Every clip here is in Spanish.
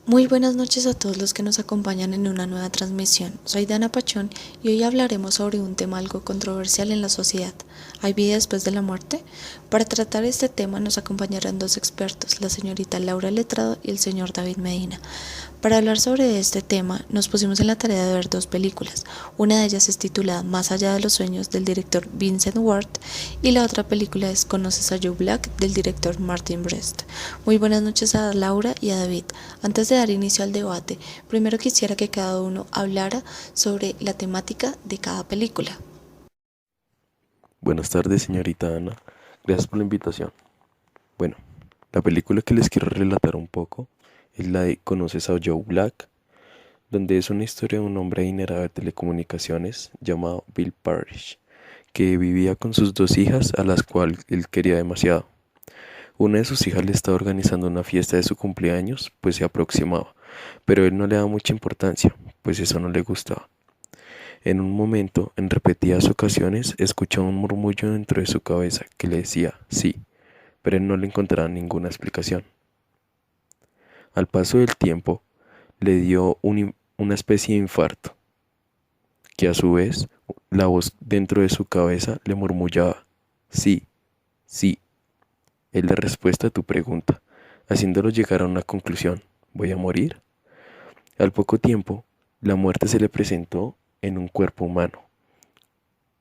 Muy buenas noches a todos los que nos acompañan en una nueva transmisión. Soy Dana Pachón y hoy hablaremos sobre un tema algo controversial en la sociedad. ¿Hay vida después de la muerte? Para tratar este tema nos acompañarán dos expertos, la señorita Laura Letrado y el señor David Medina. Para hablar sobre este tema nos pusimos en la tarea de ver dos películas. Una de ellas es titulada Más allá de los sueños del director Vincent Ward y la otra película es Conoces a Joe Black del director Martin Brest. Muy buenas noches a Laura y a David. Antes de dar inicio al debate, primero quisiera que cada uno hablara sobre la temática de cada película. Buenas tardes, señorita Ana. Gracias por la invitación. Bueno, la película que les quiero relatar un poco es la de Conoces a Joe Black, donde es una historia de un hombre adinerado de telecomunicaciones llamado Bill Parrish, que vivía con sus dos hijas a las cuales él quería demasiado. Una de sus hijas le estaba organizando una fiesta de su cumpleaños, pues se aproximaba, pero él no le daba mucha importancia, pues eso no le gustaba. En un momento, en repetidas ocasiones, escuchó un murmullo dentro de su cabeza que le decía sí, pero él no le encontraba ninguna explicación. Al paso del tiempo, le dio una especie de infarto, que a su vez la voz dentro de su cabeza le murmullaba sí, sí, es la respuesta a tu pregunta, haciéndolo llegar a una conclusión: ¿voy a morir? Al poco tiempo, la muerte se le presentó en un cuerpo humano,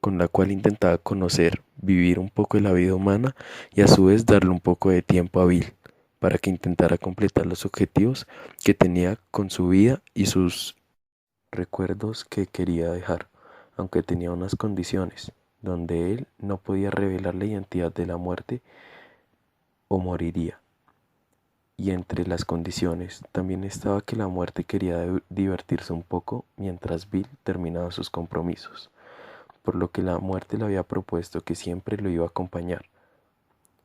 con la cual intentaba conocer, vivir un poco de la vida humana y a su vez darle un poco de tiempo a Bill para que intentara completar los objetivos que tenía con su vida y sus recuerdos que quería dejar, aunque tenía unas condiciones donde él no podía revelar la identidad de la muerte o moriría. Y entre las condiciones también estaba que la muerte quería divertirse un poco mientras Bill terminaba sus compromisos, por lo que la muerte le había propuesto que siempre lo iba a acompañar.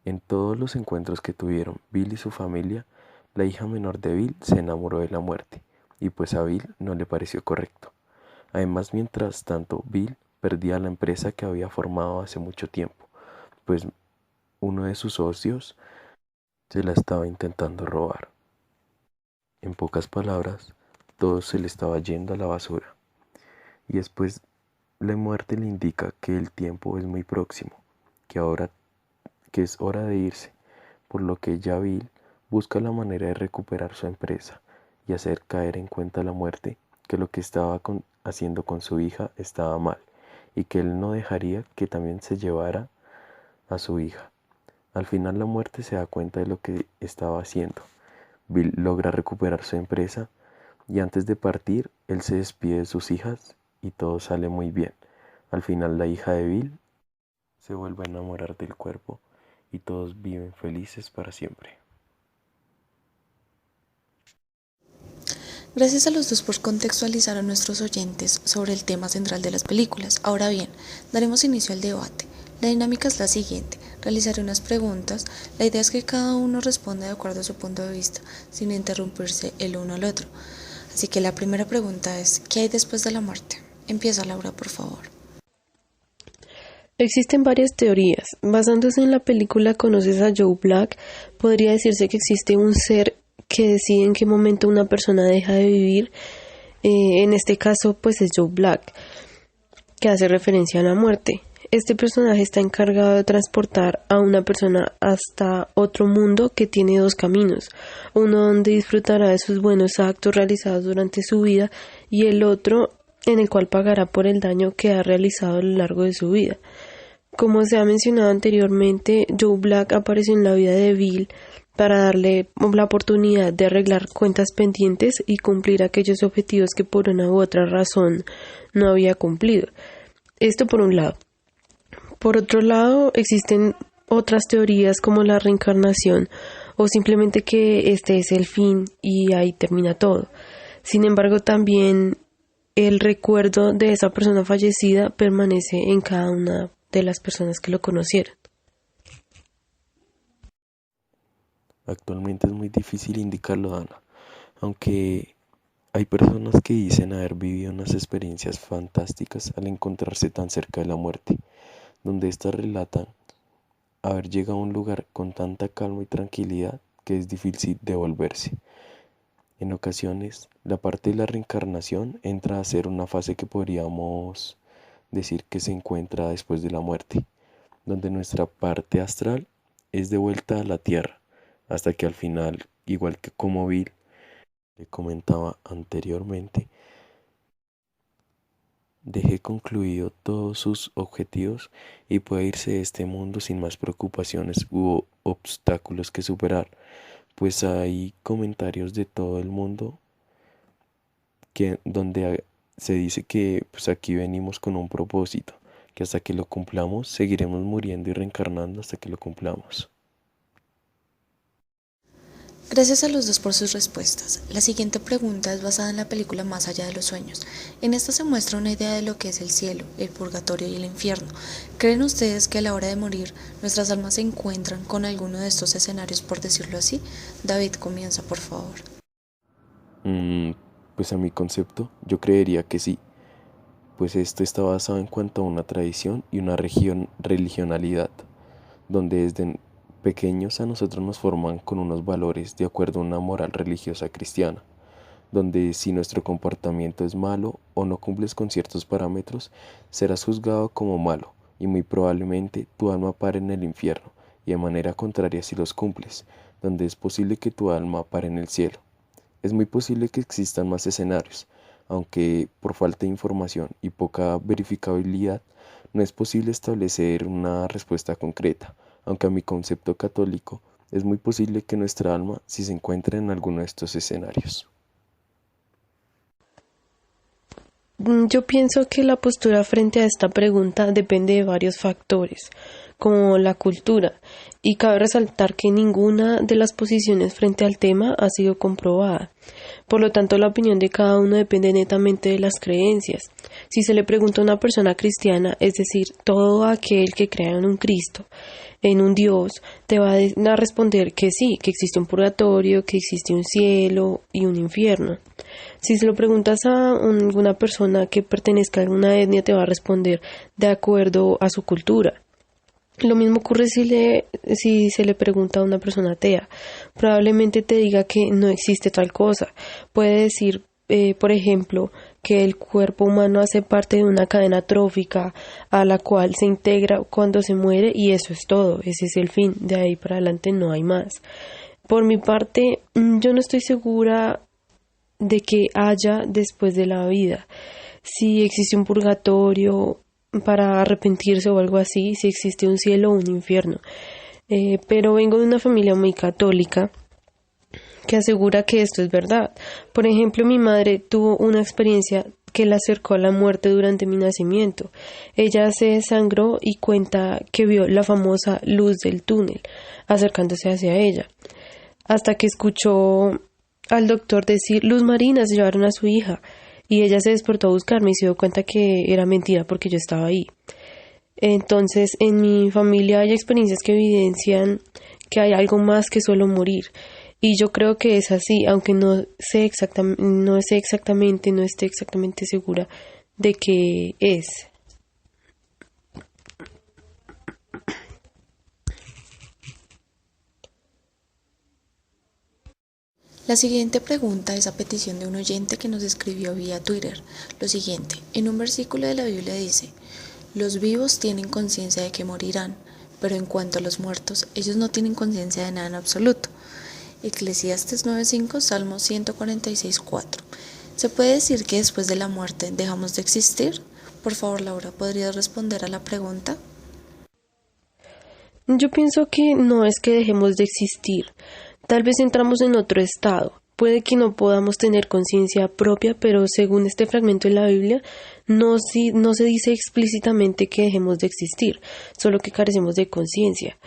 En todos los encuentros que tuvieron Bill y su familia, la hija menor de Bill se enamoró de la muerte, y pues a Bill no le pareció correcto. Además, mientras tanto, Bill perdía la empresa que había formado hace mucho tiempo, pues uno de sus socios se la estaba intentando robar. En pocas palabras, todo se le estaba yendo a la basura. Y después la muerte le indica que el tiempo es muy próximo, que es hora de irse, por lo que ya Bill busca la manera de recuperar su empresa y hacer caer en cuenta a la muerte que lo que estaba haciendo con su hija estaba mal y que él no dejaría que también se llevara a su hija. Al final la muerte se da cuenta de lo que estaba haciendo. Bill logra recuperar su empresa y antes de partir él se despide de sus hijas y todo sale muy bien. Al final la hija de Bill se vuelve a enamorar del cuerpo y todos viven felices para siempre. Gracias a los dos por contextualizar a nuestros oyentes sobre el tema central de las películas. Ahora bien, daremos inicio al debate. La dinámica es la siguiente. Realizaré unas preguntas. La idea es que cada uno responda de acuerdo a su punto de vista, sin interrumpirse el uno al otro. Así que la primera pregunta es, ¿qué hay después de la muerte? Empieza Laura, por favor. Existen varias teorías. Basándose en la película Conoces a Joe Black, podría decirse que existe un ser que decide en qué momento una persona deja de vivir. En este caso, pues es Joe Black, que hace referencia a la muerte. Este personaje está encargado de transportar a una persona hasta otro mundo que tiene dos caminos, uno donde disfrutará de sus buenos actos realizados durante su vida y el otro en el cual pagará por el daño que ha realizado a lo largo de su vida. Como se ha mencionado anteriormente, Joe Black apareció en la vida de Bill para darle la oportunidad de arreglar cuentas pendientes y cumplir aquellos objetivos que por una u otra razón no había cumplido. Esto por un lado. Por otro lado, existen otras teorías como la reencarnación o simplemente que este es el fin y ahí termina todo. Sin embargo, también el recuerdo de esa persona fallecida permanece en cada una de las personas que lo conocieron. Actualmente es muy difícil indicarlo, Ana, aunque hay personas que dicen haber vivido unas experiencias fantásticas al encontrarse tan cerca de la muerte, donde éstas relatan haber llegado a un lugar con tanta calma y tranquilidad que es difícil devolverse. En ocasiones, la parte de la reencarnación entra a ser una fase que podríamos decir que se encuentra después de la muerte, donde nuestra parte astral es devuelta a la tierra, hasta que al final, igual que como Bill le comentaba anteriormente, deje concluido todos sus objetivos y pueda irse de este mundo sin más preocupaciones u obstáculos que superar, pues hay comentarios de todo el mundo donde se dice que pues aquí venimos con un propósito, que hasta que lo cumplamos seguiremos muriendo y reencarnando hasta que lo cumplamos. Gracias a los dos por sus respuestas. La siguiente pregunta es basada en la película Más allá de los sueños. En esta se muestra una idea de lo que es el cielo, el purgatorio y el infierno. ¿Creen ustedes que a la hora de morir nuestras almas se encuentran con alguno de estos escenarios, por decirlo así? David, comienza, por favor. Mm, pues a mi concepto, yo creería que sí, pues esto está basado en cuanto a una tradición y una religionalidad, donde desde pequeños a nosotros nos forman con unos valores de acuerdo a una moral religiosa cristiana, donde si nuestro comportamiento es malo o no cumples con ciertos parámetros, serás juzgado como malo y muy probablemente tu alma pare en el infierno, y de manera contraria si los cumples, donde es posible que tu alma pare en el cielo. Es muy posible que existan más escenarios, aunque por falta de información y poca verificabilidad no es posible establecer una respuesta concreta, aunque a mi concepto católico es muy posible que nuestra alma sí se encuentre en alguno de estos escenarios. Yo pienso que la postura frente a esta pregunta depende de varios factores, como la cultura, y cabe resaltar que ninguna de las posiciones frente al tema ha sido comprobada. Por lo tanto, la opinión de cada uno depende netamente de las creencias. Si se le pregunta a una persona cristiana, es decir, todo aquel que crea en un Cristo, en un Dios, te va a responder que sí, que existe un purgatorio, que existe un cielo y un infierno. Si se lo preguntas a alguna persona que pertenezca a alguna etnia, te va a responder de acuerdo a su cultura. Lo mismo ocurre si se le pregunta a una persona atea. Probablemente te diga que no existe tal cosa. Puede decir, por ejemplo, que el cuerpo humano hace parte de una cadena trófica a la cual se integra cuando se muere y eso es todo. Ese es el fin. De ahí para adelante no hay más. Por mi parte, yo no estoy segura de que haya después de la vida. Si existe un purgatorio para arrepentirse o algo así, si existe un cielo o un infierno. Pero vengo de una familia muy católica que asegura que esto es verdad. Por ejemplo, mi madre tuvo una experiencia que la acercó a la muerte durante mi nacimiento. Ella se desangró y cuenta que vio la famosa luz del túnel acercándose hacia ella, hasta que escuchó al doctor decir: Luz Marina, se llevaron a su hija. Y ella se despertó a buscarme y se dio cuenta que era mentira porque yo estaba ahí. Entonces, en mi familia hay experiencias que evidencian que hay algo más que solo morir. Y yo creo que es así, aunque no esté exactamente segura de qué es. La siguiente pregunta es a petición de un oyente que nos escribió vía Twitter. Lo siguiente, en un versículo de la Biblia dice: los vivos tienen conciencia de que morirán, pero en cuanto a los muertos, ellos no tienen conciencia de nada en absoluto. Eclesiastes 9:5, Salmo 146:4. ¿Se puede decir que después de la muerte dejamos de existir? Por favor, Laura, ¿podrías responder a la pregunta? Yo pienso que no es que dejemos de existir. Tal vez entramos en otro estado. Puede que no podamos tener conciencia propia, pero según este fragmento de la Biblia, no se dice explícitamente que dejemos de existir, solo que carecemos de conciencia.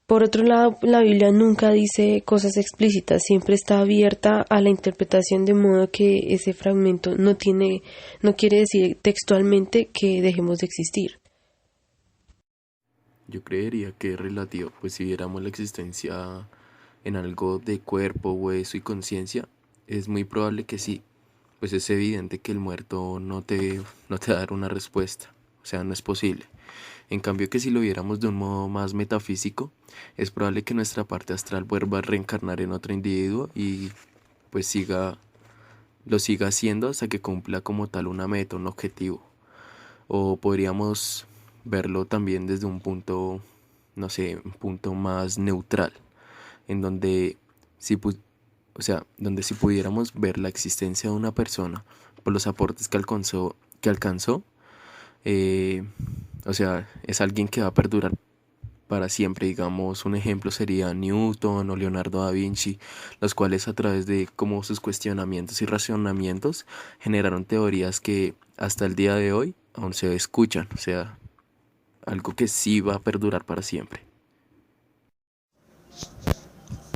Por otro lado, la Biblia nunca dice cosas explícitas, siempre está abierta a la interpretación, de modo que ese fragmento no quiere decir textualmente que dejemos de existir. Yo creería que es relativo, pues si viéramos la existencia en algo de cuerpo, hueso y conciencia, es muy probable que sí, pues es evidente que el muerto no te va a dar una respuesta, o sea, no es posible. En cambio que si lo viéramos de un modo más metafísico, es probable que nuestra parte astral vuelva a reencarnar en otro individuo y pues lo siga haciendo hasta que cumpla como tal una meta, un objetivo. O podríamos verlo también desde un punto, no sé, un punto más neutral, en donde si, donde si pudiéramos ver la existencia de una persona por los aportes que alcanzó, eh, es alguien que va a perdurar para siempre. Digamos, un ejemplo sería Newton o Leonardo da Vinci, los cuales a través de como sus cuestionamientos y razonamientos generaron teorías que hasta el día de hoy aún se escuchan, o sea, algo que sí va a perdurar para siempre.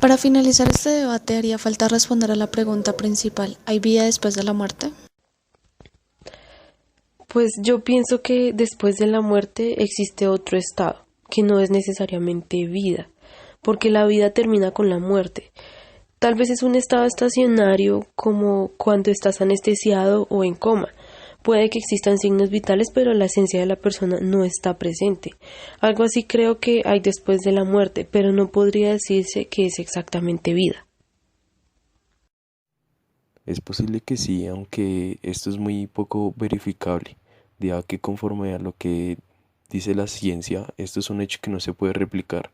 Para finalizar este debate haría falta responder a la pregunta principal: ¿hay vida después de la muerte? Pues yo pienso que después de la muerte existe otro estado, que no es necesariamente vida, porque la vida termina con la muerte. Tal vez es un estado estacionario como cuando estás anestesiado o en coma. Puede que existan signos vitales, pero la esencia de la persona no está presente. Algo así creo que hay después de la muerte, pero no podría decirse que es exactamente vida. Es posible que sí, aunque esto es muy poco verificable, ya que conforme a lo que dice la ciencia, esto es un hecho que no se puede replicar,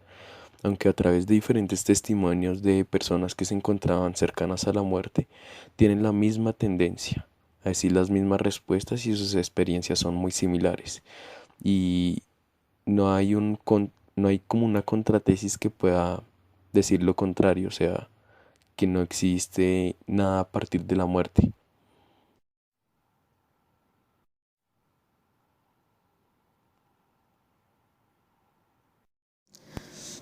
aunque a través de diferentes testimonios de personas que se encontraban cercanas a la muerte, tienen la misma tendencia a decir las mismas respuestas y sus experiencias son muy similares. Y no hay como una contratesis que pueda decir lo contrario, o sea, que no existe nada a partir de la muerte.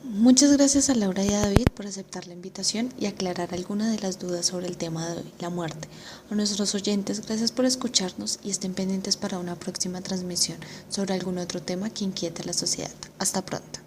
Muchas gracias a Laura y a David por aceptar la invitación y aclarar algunas de las dudas sobre el tema de hoy, la muerte. A nuestros oyentes, gracias por escucharnos y estén pendientes para una próxima transmisión sobre algún otro tema que inquiete a la sociedad. Hasta pronto.